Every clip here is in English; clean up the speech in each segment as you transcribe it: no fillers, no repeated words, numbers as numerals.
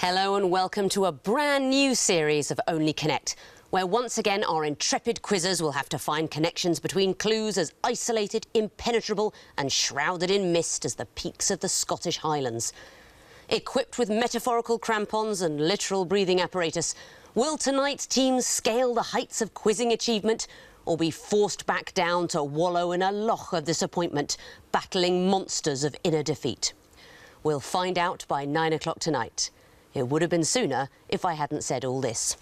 Hello and welcome to a brand new series of Only Connect, where once again our intrepid quizzers will have to find connections between clues as isolated, impenetrable and shrouded in mist as the peaks of the Scottish Highlands. Equipped with metaphorical crampons and literal breathing apparatus, will tonight's teams scale the heights of quizzing achievement or be forced back down to wallow in a loch of disappointment, battling monsters of inner defeat? We'll find out by 9 o'clock tonight. It would have been sooner if I hadn't said all this.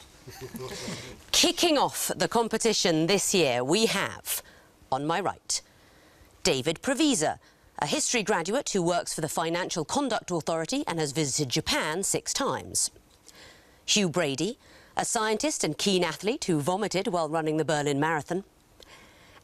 Kicking off the competition this year, we have, on my right, David Bowie, a history graduate who works for the Financial Conduct Authority and has visited Japan 6 times. Hugh Brady, a scientist and keen athlete who vomited while running the Berlin Marathon.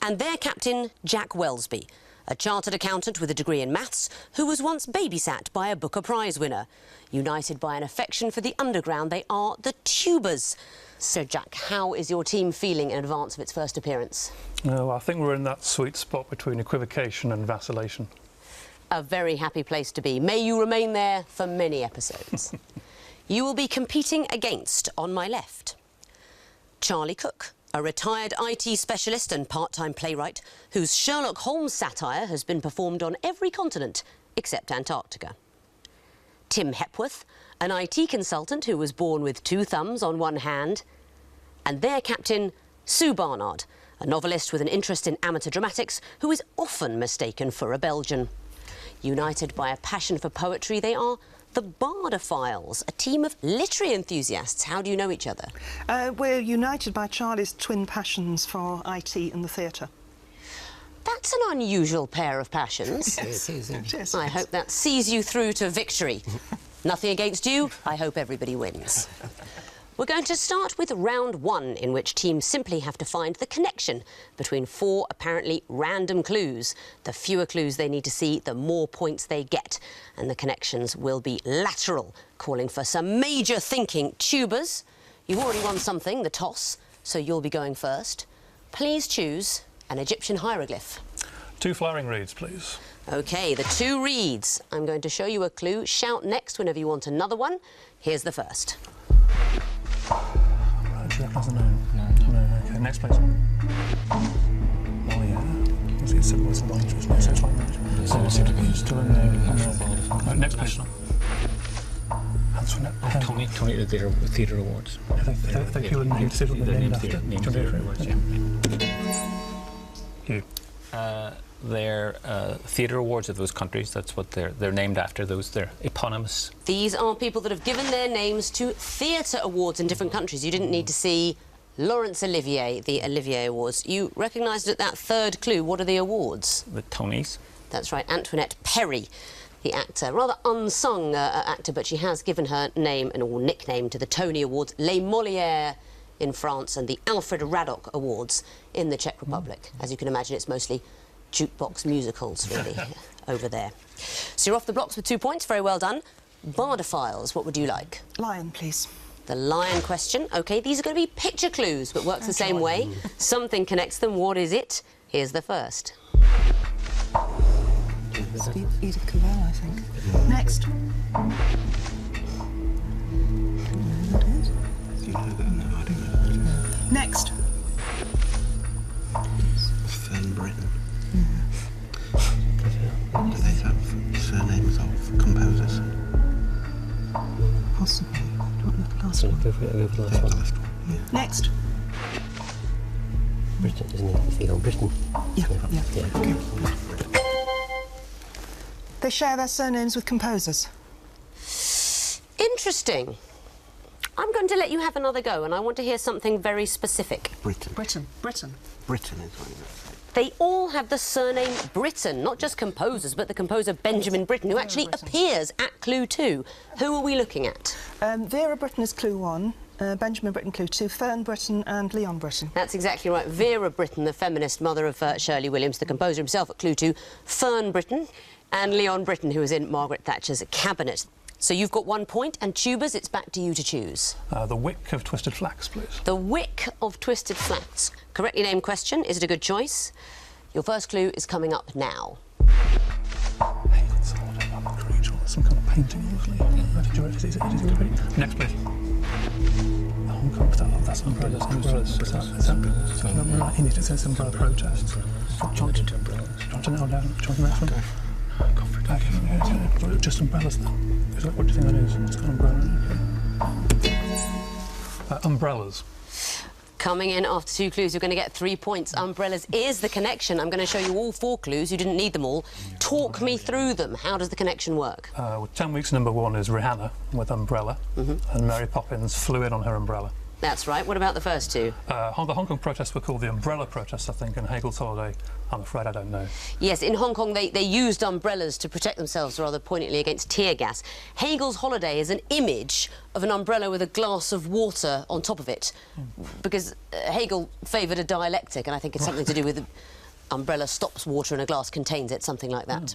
And their captain, Jack Welsby, a chartered accountant with a degree in maths who was once babysat by a Booker Prize winner. United by an affection for the underground, they are the Tubers. So, Jack, how is your team feeling in advance of its first appearance? Well, I think we're in that sweet spot between equivocation and vacillation. A very happy place to be. May you remain there for many episodes. You will be competing against, on my left, Charlie Cook, a retired IT specialist and part-time playwright whose Sherlock Holmes satire has been performed on every continent except Antarctica. Tim Hepworth, an IT consultant who was born with 2 thumbs on one hand. And their captain, Sue Barnard, a novelist with an interest in amateur dramatics who is often mistaken for a Belgian. United by a passion for poetry, they are the Bardophiles, a team of literary enthusiasts. How do you know each other? We're united by Charlie's twin passions for IT and the theatre. That's an unusual pair of passions. Yes, it is. I hope that sees you through to victory. Nothing against you. I hope everybody wins. We're going to start with round 1, in which teams simply have to find the connection between 4 apparently random clues. The fewer clues they need to see, the more points they get. And the connections will be lateral, calling for some major thinking. Tubers, you've already won something, the toss, so you'll be going first. Please choose an Egyptian hieroglyph. 2 flowering reeds, please. OK, the 2 reeds. I'm going to show you a clue. Shout next whenever you want another one. Here's the first. Right, do you reckon that's a no? No. OK, next place. Oh, yeah. Was it simple as a language? It's language. So it's still in there. Right, next place. Tony the Theatre Awards. I think you were named after. You. They're theatre awards of those countries. That's what they're named after. They're eponymous. These are people that have given their names to theatre awards in different countries. You didn't need to see Laurence Olivier, the Olivier Awards. You recognised it at that 3rd clue. What are the awards? The Tonys. That's right, Antoinette Perry, the actor. Rather unsung actor, but she has given her name or nickname to the Tony Awards, Les Molières in France and the Alfred Radok Awards in the Czech Republic. As you can imagine, it's mostly jukebox musicals, really, over there. So you're off the blocks with 2 points. Very well done. Bardophiles, what would you like? Lion, please. The lion question. OK, these are going to be picture clues, but works the same way. Something connects them. What is it? Here's the first. Edith Cavell, I think. Next. Next. Fern Britain. Do they have surnames of composers? Possibly. Do you want the last one? Go for the last one. Yeah. Next. Britain, isn't it? If you go Britain. Yeah. Okay. They share their surnames with composers. Interesting. I'm going to let you have another go, and I want to hear something very specific. Britain. Britain Is one of them. They all have the surname Britten, not just composers, but the composer Benjamin Britten, who actually appears at clue 2. Who are we looking at? Vera Brittain is clue 1, Benjamin Britten clue 2, Fern Brittain and Leon Brittain. That's exactly right. Vera Brittain, the feminist mother of Shirley Williams, the composer himself at clue 2, Fern Brittain, and Leon Brittain, who was in Margaret Thatcher's cabinet. So you've got 1 point, and Tubers, it's back to you to choose. The wick of twisted flax, please. The wick of twisted flax. Correctly named question. Is it a good choice? Your first clue is coming up now. Hey, that's all about the creature. Some kind of painting, obviously. Is it ready? Next, please. Hong Kong style. That's umbrellas. Umbrellas. Is that right? It says umbrella protests. John to now down. John to the next one. Just umbrellas then. What do you think that is? It's got an umbrella. Umbrellas. Coming in after 2 clues, you're going to get 3 points. Umbrellas is the connection. I'm going to show you all 4 clues. You didn't need them all. Talk me through them. How does the connection work? 10 Weeks number 1 is Rihanna with Umbrella, and Mary Poppins flew in on her umbrella. That's right. What about the first 2? The Hong Kong protests were called the Umbrella Protests, I think, and Hegel's Holiday, I'm afraid I don't know. Yes, in Hong Kong they used umbrellas to protect themselves rather poignantly against tear gas. Hegel's Holiday is an image of an umbrella with a glass of water on top of it, because Hegel favoured a dialectic, and I think it's something to do with the umbrella stops water and a glass contains it, something like that.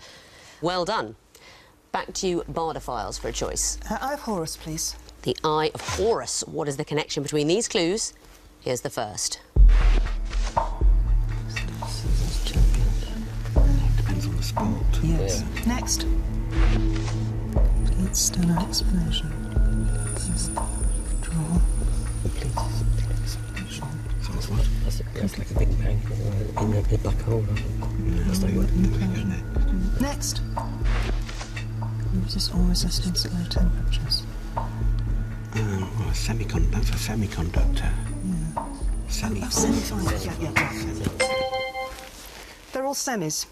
Well done. Back to you, Bardophiles, for a choice. I have Horus, please. The Eye of Horus. What is the connection between these clues? Here's the first. Depends on the sport. Yes. Next. It's still an explanation. Draw. Sounds what? That's like a big bang in a black hole. That's the word. Next. Resist all resistance at low temperatures. Well, that's a semiconductor. Yeah. Semi-finals. Yeah. They're all semis.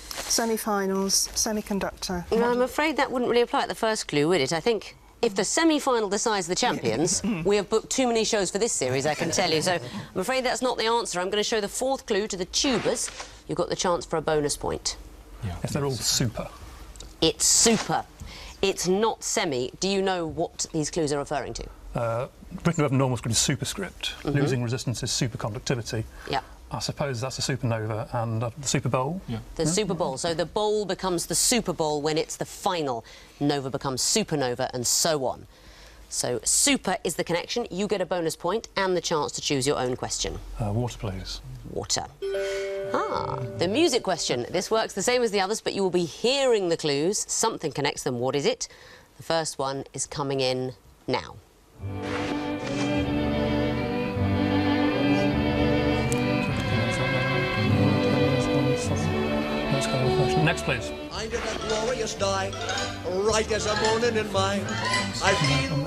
Semi-finals, semiconductor. No, I'm afraid that wouldn't really apply at the first clue, would it? I think if the semi-final decides the champions, we have booked too many shows for this series, I can tell you. So I'm afraid that's not the answer. I'm going to show the 4th clue to the tubers. You've got the chance for a bonus point. Yeah. If they're all super. It's super. It's not semi. Do you know what these clues are referring to? Written over normal script is superscript. Losing resistance is superconductivity. Yeah. I suppose that's a supernova and the Super Bowl. Yeah. The Super Bowl. So the bowl becomes the Super Bowl when it's the final. Nova becomes supernova and so on. So super is the connection. You get a bonus point and the chance to choose your own question. Water, please. Water. The music question. This works the same as the others, but you will be hearing the clues. Something connects them. What is it? The first one is coming in now. Next, please. I did a glorious night, right as a morning in mine. I feel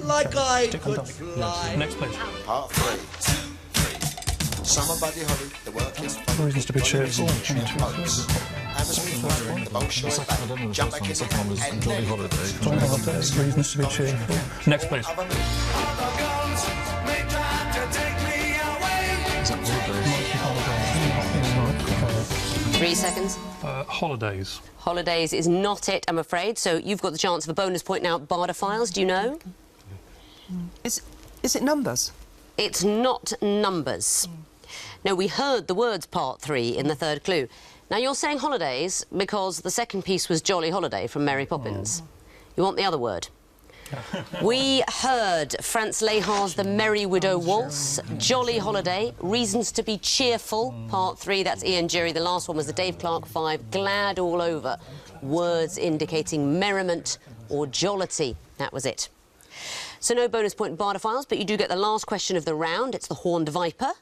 like I could fly. Next, please. Part 3. Somebody hurry, the work is fun. Reasons to be cheerful. And as we fly, the boat shores back. Jump back in the and Jolly Holidays. Reasons to be cheerful. Next, please. 3 seconds. Holidays. Holidays is not it, I'm afraid. So you've got the chance of a bonus point now. Bardophiles, do you know? Is it numbers? It's not numbers. No, we heard the words part 3 in the 3rd clue. Now, you're saying holidays because the second piece was Jolly Holiday from Mary Poppins. You want the other word? We heard Franz Lehar's The Merry Widow Waltz, Jolly Holiday, Reasons to be Cheerful, part 3, that's Ian Jury. The last one was the Dave Clark 5, Glad All Over, words indicating merriment or jollity. That was it. So no bonus point Bardophiles, but you do get the last question of the round. It's the Horned Viper.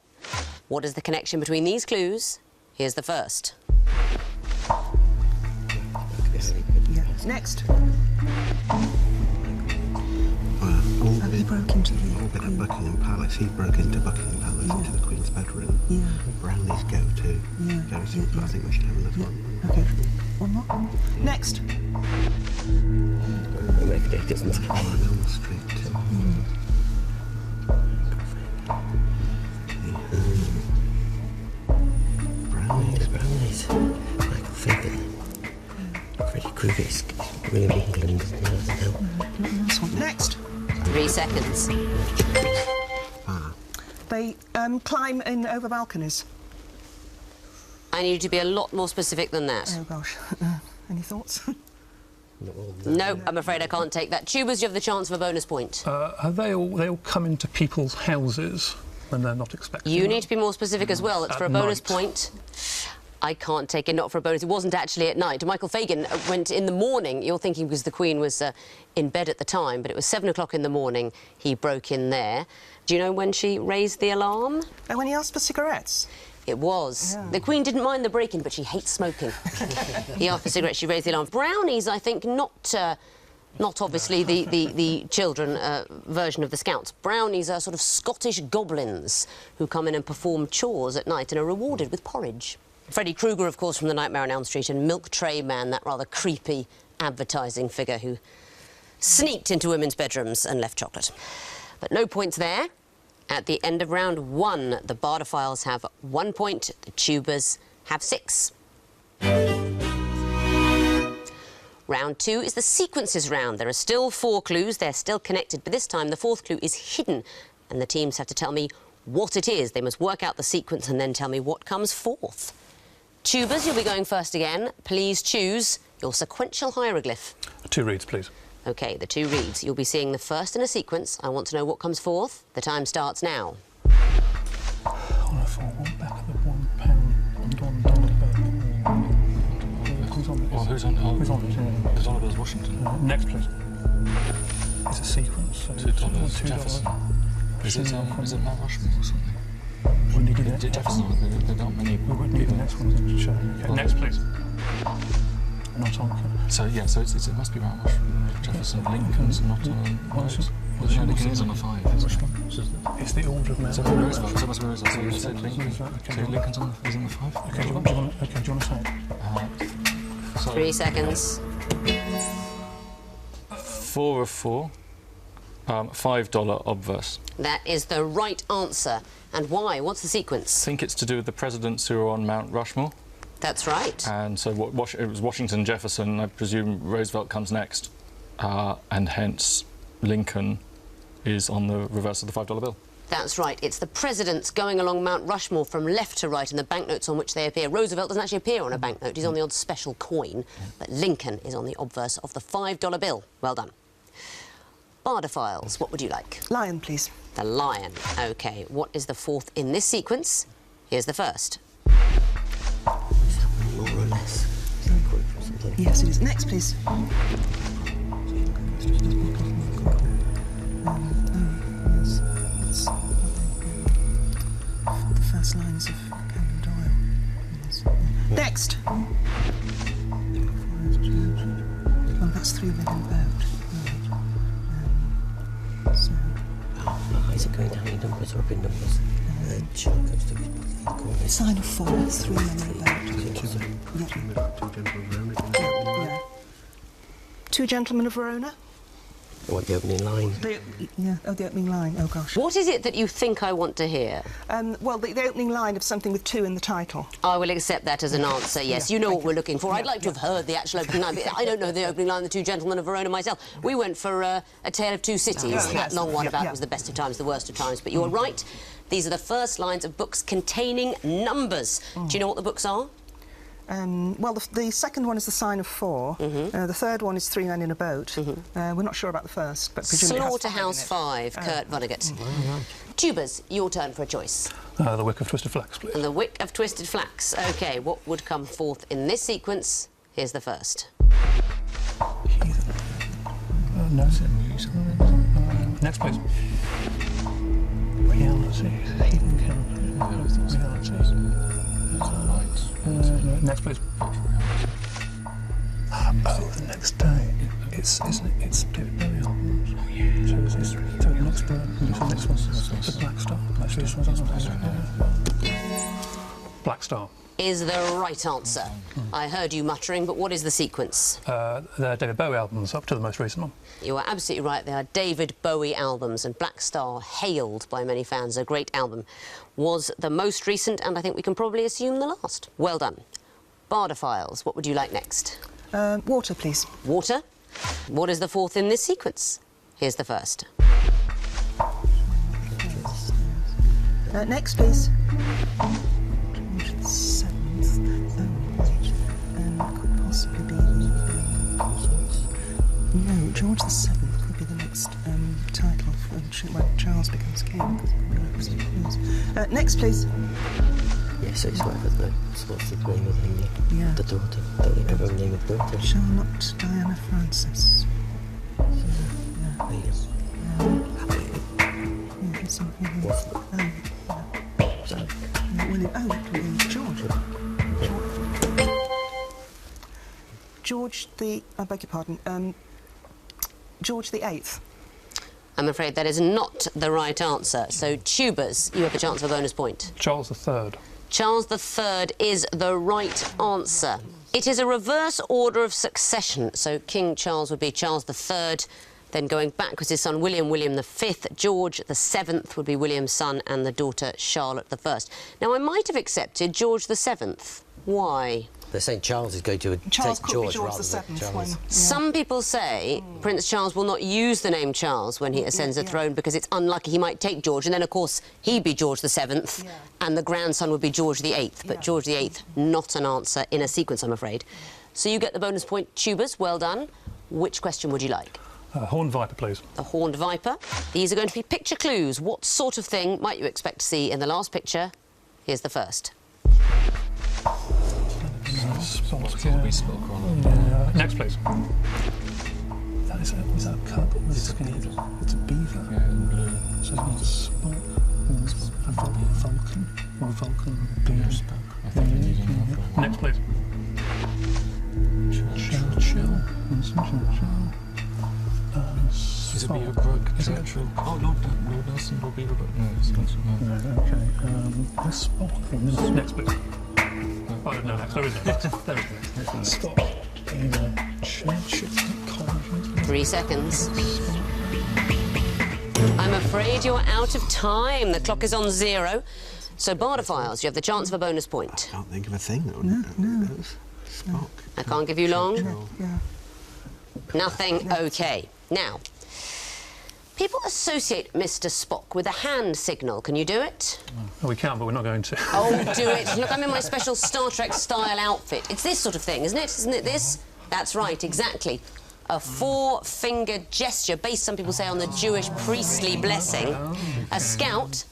What is the connection between these clues? Here's the first. Yeah. Next. He broke into the At Buckingham Palace, he broke into Buckingham Palace, into the Queen's bedroom. Yeah. Brownie's go-to. I think we should have another one. Okay. One more. Next. On Elm Street. Brownies. Michael Fagan. Freddie Krueger is really England now. Next. 3 seconds. They climb in over balconies. I need you to be a lot more specific than that. Oh, gosh. Any thoughts? No, I'm afraid I can't take that. Tubers, you have the chance of a bonus point. They all come into people's houses when they're not expecting You them. need to be more specific as well. It's for a At bonus night. point. I can't take a not for a bonus. It wasn't actually at night. Michael Fagan went in the morning. You're thinking because the Queen was in bed at the time, but it was 7 o'clock in the morning he broke in there. Do you know when she raised the alarm? When he asked for cigarettes? It was. The Queen didn't mind the break-in, but she hates smoking. He asked for cigarettes, she raised the alarm. Brownies, I think, not obviously the children version of the Scouts. Brownies are sort of Scottish goblins who come in and perform chores at night and are rewarded with porridge. Freddy Krueger, of course, from The Nightmare on Elm Street, and Milk Tray Man, that rather creepy advertising figure who sneaked into women's bedrooms and left chocolate. But no points there. At the end of round 1, the Bardophiles have 1 point, the Tubers have 6. Round 2 is the sequences round. There are still 4 clues, they're still connected, but this time the 4th clue is hidden, and the teams have to tell me what it is. They must work out the sequence and then tell me what comes 4th. Tubers, you'll be going first again. Please choose your sequential hieroglyph. 2 reads, please. OK, the 2 reads. You'll be seeing the first in a sequence. I want to know what comes 4th. The time starts now. On a 4, 1 back of the £1 and $1 bill. Who's on this? Well, who's on it? Who's on it? Who's on it? There's Washington. Next, please. It's a sequence. So Is it $2. Jefferson? Is it Mount Rushmore or something? Wouldn't he do that? Jefferson, there aren't many. We wouldn't need the next one to show. Okay, next, please. Not on. So, yeah, so it must be Mount Rushmore. Jefferson, Lincoln's not on. Well, Lincoln is on a 5. It's the order of Mount. So Roosevelt. So it must be Roosevelt. So you said Lincoln. So Lincoln's on the 5. Okay, do you want to say it? 3 seconds. 4 of 4. $5 obverse. That is the right answer. And why? What's the sequence? I think it's to do with the presidents who are on Mount Rushmore. That's right. And so it was Washington, Jefferson. I presume Roosevelt comes next, and hence Lincoln is on the reverse of the $5 bill. That's right. It's the presidents going along Mount Rushmore from left to right in the banknotes on which they appear. Roosevelt doesn't actually appear on a banknote. He's on the odd special coin. But Lincoln is on the obverse of the $5 bill. Well done. Bardophiles, what would you like? Lion, please. The lion. OK, what is the 4th in this sequence? Here's the first. More or less. Yes, it is. Next, please. Yes. It's the first lines of Conan Doyle. Yes. Next. Well, that's 3 million about. So. Is it going down in numbers or up in numbers? Sign of 4, 3 million about. Yeah. 2 Gentlemen of Verona. What, the opening line? The opening line. Oh, gosh. What is it that you think I want to hear? Well, the opening line of something with 2 in the title. I will accept that as an answer, yes. You know what we're looking for. I'd like to have heard the actual opening line, but I don't know the opening line of The 2 Gentlemen of Verona myself. We went for A Tale of Two Cities, that long one about it was the best of times, the worst of times. But you're right. These are the first lines of books containing numbers. Do you know what the books are? Well, the second one is the sign of 4. The third one is 3 men in a boat. We're not sure about the first, but presumably Slaughterhouse 5, Kurt Vonnegut. Tubers, your turn for a choice. The Wick of Twisted Flax, please. And the Wick of Twisted Flax. OK, what would come 4th in this sequence? Here's the first. No. Next, please. Reality. Next, please. Oh, the next day. Isn't it? It's David Bowie albums. So the next one. The Black Star. Black Star. Is the right answer. I heard you muttering, but what is the sequence? The David Bowie albums, up to the most recent one. You are absolutely right. They are David Bowie albums, and Black Star, hailed by many fans, a great album, was the most recent, and I think we can probably assume the last. Well done. Bardophiles, what would you like next? Water, please. Water. What is the 4th in this sequence? Here's the first. Next, please. 7th. Could possibly be. No, George VII could be the next title when Charles becomes king. Next, please. Yeah, so it's whatever the what's the name of the, Yeah. the daughter. Don't think of her name of the daughter. Charlotte Diana Frances. William. George the. I beg your pardon. George the Eighth. I'm afraid that is not the right answer. So, tubers, you have a chance for a bonus point. Charles III. Charles III is the right answer. It is a reverse order of succession. So, King Charles would be Charles III. Then going backwards, his son William, William V. George VII would be William's son, and the daughter Charlotte I. Now, I might have accepted George VII. Why? They're saying Charles is going to Charles take could George be George rather the than Seventh. Charles. Yeah. Some people say Prince Charles will not use the name Charles when he ascends the throne because it's unlucky. He might take George, and then, of course, he'd be George VII, and the grandson would be George VIII. But George VIII, not an answer in a sequence, I'm afraid. So you get the bonus point, tubers. Well done. Which question would you like? Horned viper, please. The horned viper. These are going to be picture clues. What sort of thing might you expect to see in the last picture? Here's the first. Next, please. That is a cub with skin. It's a beaver. Yeah, in blue. So it's not a spock. A Vulcan. Or Vulcan. I think you're using that for Next, please. Churchill. Winston Churchill. Is it Beaverbrook? Churchill? Oh, Lord Nelson, Lord Beaverbrook? No, it's not. No, okay. Spock. Next, please. Oh, no, next. There is no next. There is no next. Spock. Churchill. 3 seconds. I'm afraid you're out of time. The clock is on 0. So, Bardophiles, you have the chance of a bonus point. I can't think of a thing. No. Spock. I can't give you long. Yeah. Nothing. OK. Now, people associate Mr. Spock with a hand signal. Can you do it? We can, but we're not going to. Oh, do it. Look, I'm in my special Star Trek-style outfit. It's this sort of thing, isn't it? Isn't it this? That's right, exactly. A 4-finger gesture, based, some people say, on the Jewish priestly blessing. A scout,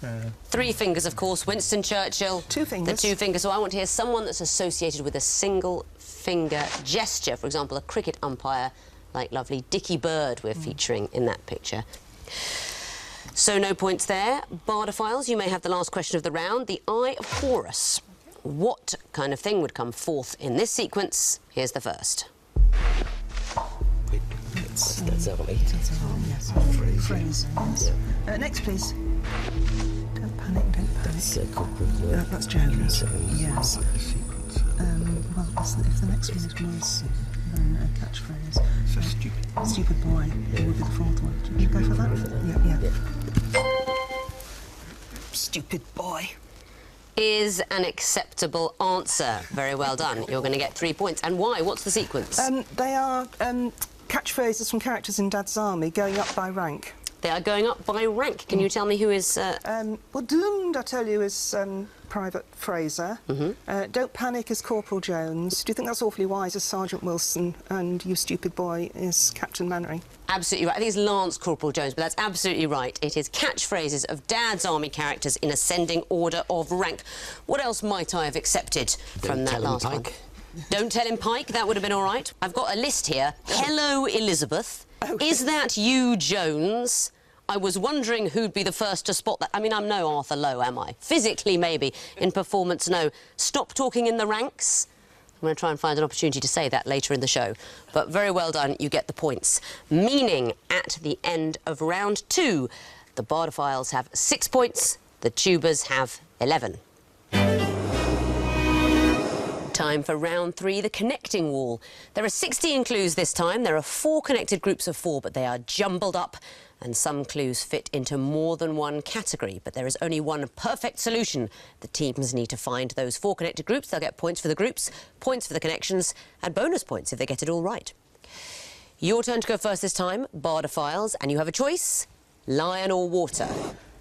3 fingers, of course. Winston Churchill. 2 fingers. The 2 fingers. So I want to hear someone that's associated with a single-finger gesture. For example, a cricket umpire, like lovely Dickie Bird we're featuring in that picture. So no points there. Bardophiles, you may have the last question of the round. The Eye of Horus. What kind of thing would come forth in this sequence? Here's the first. That's Army. Yes. Fraser, yes. Next, please. Don't panic, don't panic. That's Jones. Yes. Well, if the next one is Morris, then a catchphrase. So stupid. Stupid boy. It would be the 4th one. Should you go for that? Yeah. Stupid boy. Is an acceptable answer. Very well done. You're going to get 3 points. And why? What's the sequence? They are catchphrases from characters in Dad's Army going up by rank. They are going up by rank. Can you tell me who is... Well, doomed, I tell you, is Private Fraser. Don't panic is Corporal Jones. Do you think that's awfully wise as Sergeant Wilson? And you stupid boy is Captain Mannering. Absolutely right. I think it's Lance Corporal Jones, but that's absolutely right. It is catchphrases of Dad's Army characters in ascending order of rank. What else might I have accepted from that last one? Don't tell him Pike. That would have been all right. I've got a list here. Hello, Elizabeth. Okay. Is that you, Jones? I was wondering who'd be the first to spot that. I mean, I'm no Arthur Lowe, am I? Physically, maybe. In performance, no. Stop talking in the ranks. I'm going to try and find an opportunity to say that later in the show. But very well done, you get the points. Meaning, at the end of round 2, the Bardophiles have 6 points, the Tubers have 11. Time for round 3, the connecting wall. There are 16 clues this time. There are 4 connected groups of 4, but they are jumbled up, and some clues fit into more than one category. But there is only one perfect solution. The teams need to find those 4 connected groups. They'll get points for the groups, points for the connections, and bonus points if they get it all right. Your turn to go first this time, Bardophiles, and you have a choice, lion or water.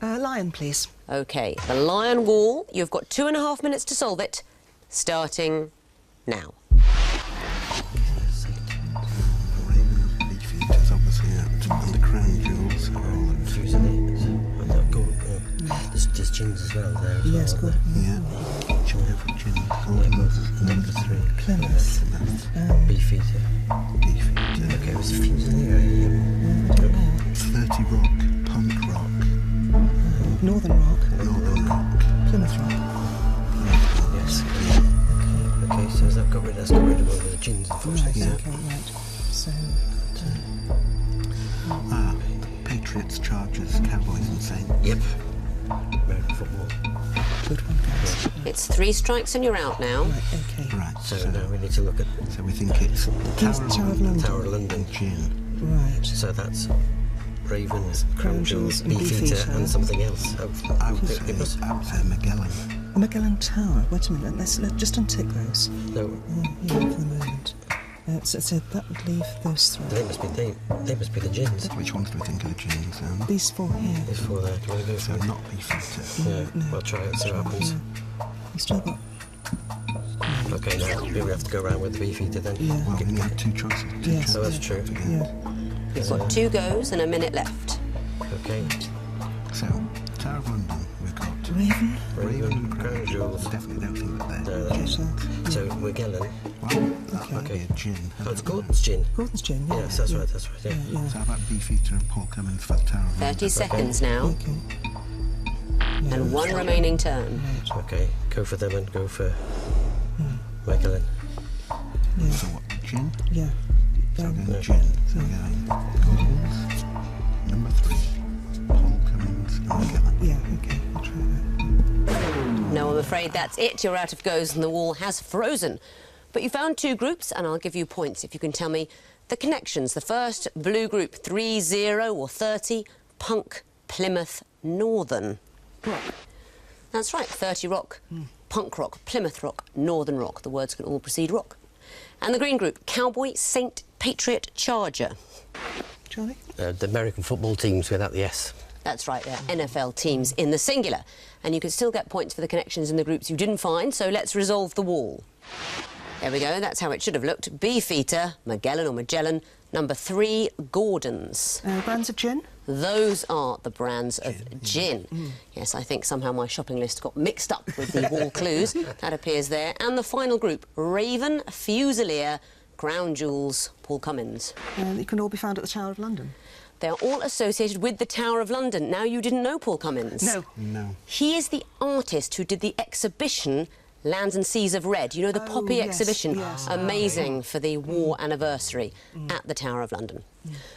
Lion, please. OK, the lion wall. You've got 2.5 minutes to solve it. Starting now. There's Jim's as well there. Yes, good. Yeah. Plymouth. Beefeater. Beefeater. Okay, it was Fusilier. 30 Rock. Punk Rock. Northern Rock. Northern Rock. Plymouth Rock. Yes. Okay, so that's got rid of all of the gins, unfortunately. Right, okay, right. So... Patriots, Chargers, Cowboys and Saints. Yep. American football. Good one, guys. It's 3 strikes and you're out now. Right, okay. Right, So now we need to look at so we think it's Tower of London. Tower of London. Gin. Right. So that's Ravens, Crown Crown Jewels Jewels, and Beefeater, Beefeater. and something else. I would say Magellan. Magellan Tower. Wait a minute. Let's just untick those. No, Yeah, for the moment. So that would leave those 3. they must be the gins. Which ones do we think are the gins? These 4 here. There's 4 there. Do you want to go So for it? not Beefeater. Yeah, No. we'll try it, see what happens. We've still got... Okay, now we have to go around with the Beefeater then. Yeah. Well, we had 2 choices. Yes. So that's true. Yeah. You've got 2 goes and a minute left. Okay. So, Tower of London, we've got Raven. Raven and Crown Jewels. Definitely don't think that No, they're that's gin. So Magellan. Well, that might Okay. be a gin. Oh, it's Gordon's gin. Gordon's gin, yeah. Yes, that's right, yeah. Yeah. So how about Beefeater and Paul Cummins for the Tower of 30 London? seconds now. Okay. And 1 remaining turn. Okay, go for them and go for Magellan. So what, gin? Yeah. So we're going gin. So we're going Gordon's, number 3, Paul Cummins and Magellan. Yeah, okay. I'll try that. No, I'm afraid that's it. You're out of goes and the wall has frozen. But you found 2 groups and I'll give you points if you can tell me the connections. The first blue group, 30 or 30, Punk, Plymouth, Northern. Rock. That's right, 30 Rock, Punk Rock, Plymouth Rock, Northern Rock. The words can all precede rock. And the green group, Cowboy, Saint, Patriot, Charger. Charlie? The American football teams without the S. That's right, they're NFL teams in the singular. And you can still get points for the connections in the groups you didn't find, so let's resolve the wall. There we go, that's how it should have looked. Beefeater, Magellan or Magellan. Number 3, Gordon's. Brands of gin? Those are the brands of gin. Yes, I think somehow my shopping list got mixed up with the wall clues. That appears there. And the final group, Raven, Fusilier, Crown Jewels, Paul Cummins. It can all be found at the Tower of London. They're all associated with the Tower of London. Now, you didn't know Paul Cummins? No. No. He is the artist who did the exhibition Lands and Seas of Red. You know, the Poppy yes, exhibition? yes. Amazing for the war anniversary at the Tower of London.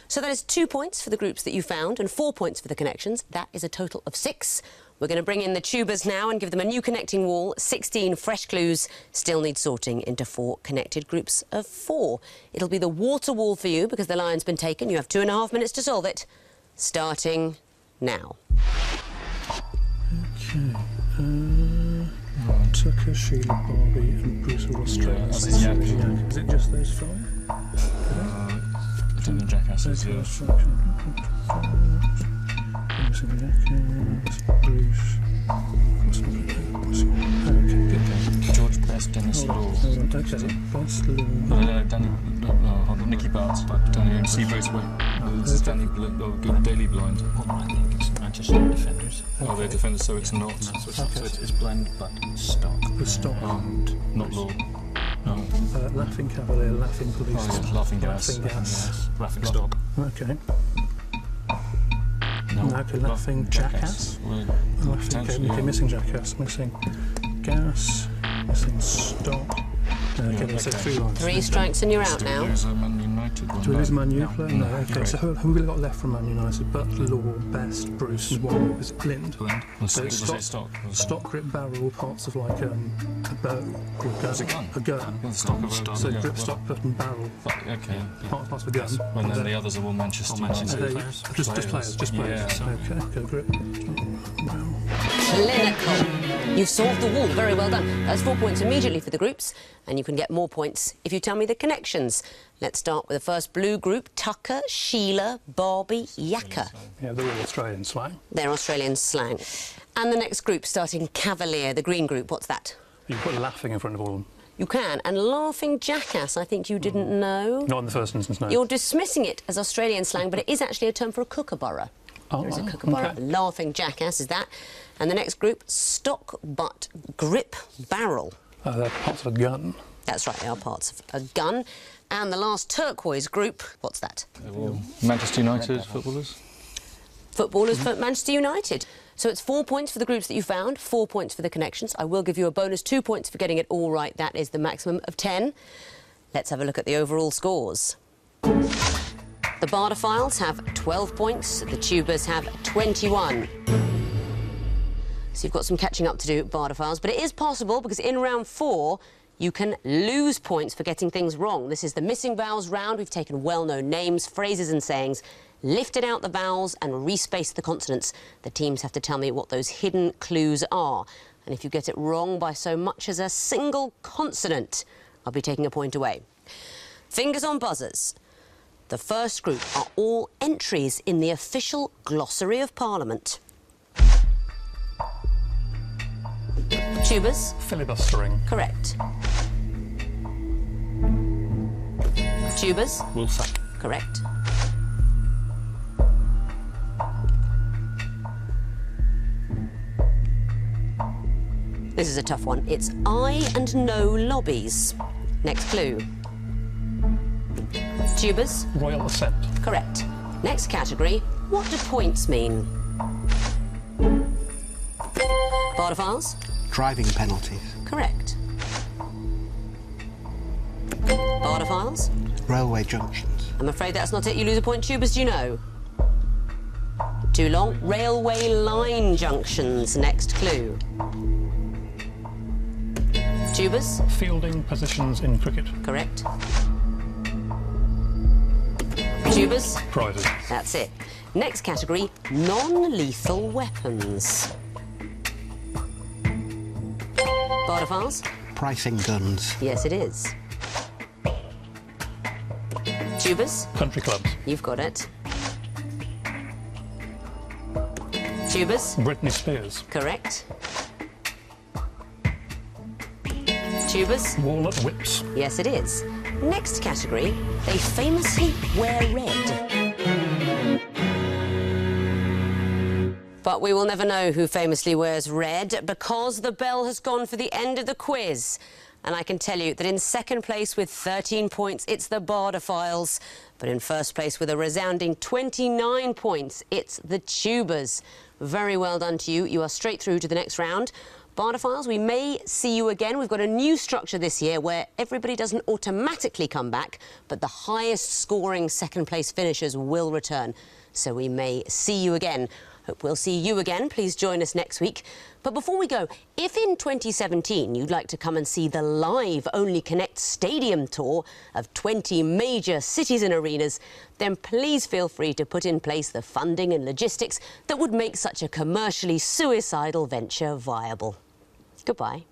So that is 2 points for the groups that you found and 4 points for the connections. That is a total of 6. We're going to bring in the tubers now and give them a new connecting wall. 16 fresh clues still need sorting into 4 connected groups of 4. It'll be the water wall for you because the line's been taken. You have 2.5 minutes to solve it. Starting now. Okay. Tucker, Sheila, Barbie and Bruce are Australian. As in Yak. Is it just those 5? Lieutenant Jackasses, yeah. Bruce. Okay, good. George Best, Dennis Law. Hold on, okay. Best Law. Hold on, Nicky Bart, down here in Seabrace Way. This is Daily Blind. I think it's Manchester Defenders. Oh, they're defenders, so it's not. So it's blend but stock. The stock. And not Law. No. Laughing Cavalier, Laughing Police. Oh, yeah, Laughing Gas. Laughing Gas. Laughing Stock. Okay. No. Okay, Laughing Jackass. Well, Laughing, potentially, okay, yeah. missing Jackass, missing Gas, missing Stop. Okay, Yeah, so okay. 3 lines. 3 strikes and you're out Still now. lose a Man United one. Do we lose Man U No. player? No. Okay, Great. so who have we got left from Man United? Butler, Law, Best, Bruce, and one more. Is it Blind? Blend. Was So it it's stock? stock, grip, barrel, parts of like a bow or gun. Was it gun? A gun. Yeah, the stock of a So yeah, grip, well, stock, butt and barrel. Okay. Parts of a gun. And then the others are all Manchester Manchester United. players. Just players, just players. Yeah. Okay, go grip. Barrel. Clinical. You've solved the wall. Very well done. That's 4 points immediately for the groups, and you can get more points if you tell me the connections. Let's start with the first blue group, Tucker, Sheila, Barbie, Yakka. Yeah, they're all Australian slang. They're Australian slang. And the next group, starting Cavalier, the green group, what's that? You put laughing in front of all of them. You can. And Laughing Jackass, I think you didn't know. Not in the first instance, no. You're dismissing it as Australian slang, but it is actually a term for a kookaburra. Oh, There is a wow, kookaburra. okay. Laughing Jackass is that. And the next group, Stock, Butt, Grip, Barrel. They're parts of a gun. That's right, they are parts of a gun. And the last turquoise group, what's that? Manchester United footballers. Footballers for Manchester United. So it's 4 points for the groups that you found, 4 points for the connections. I will give you a bonus 2 points for getting it all right. That is the maximum of 10. Let's have a look at the overall scores. The Bardophiles have 12 points, the Tubers have 21. So you've got some catching up to do, Bardophiles, but it is possible because in round 4 you can lose points for getting things wrong. This is the missing vowels round. We've taken well-known names, phrases and sayings, lifted out the vowels and respaced the consonants. The teams have to tell me what those hidden clues are. And if you get it wrong by so much as a single consonant, I'll be taking a point away. Fingers on buzzers. The first group are all entries in the official glossary of Parliament. Tubers? Filibustering. Correct. Tubers? Woolsack. Correct. This is a tough one. It's I and no lobbies. Next clue. Tubers? Royal assent. Correct. Next category. What do points mean? Bardophiles? Driving penalties. Correct. Bardophiles? Railway junctions. I'm afraid that's not it. You lose a point. Tubers, do you know? Too long. Railway line junctions. Next clue. Tubers? Fielding positions in cricket. Correct. Tubers? Prizes. That's it. Next category, non-lethal weapons. Bardophiles? Pricing guns. Yes, it is. Tubers? Country clubs. You've got it. Tubers? Britney Spears. Correct. Tubers? Walnut whips. Yes, it is. Next category, they famously wear red. But we will never know who famously wears red because the bell has gone for the end of the quiz. And I can tell you that in second place with 13 points, it's the Bardophiles. But in first place with a resounding 29 points, it's the Tubers. Very well done to you. You are straight through to the next round. Bardophiles, we may see you again. We've got a new structure this year where everybody doesn't automatically come back, but the highest scoring second place finishers will return. So we may see you again. Hope we'll see you again. Please join us next week. But before we go, if in 2017 you'd like to come and see the live Only Connect stadium tour of 20 major cities and arenas, then please feel free to put in place the funding and logistics that would make such a commercially suicidal venture viable. Goodbye.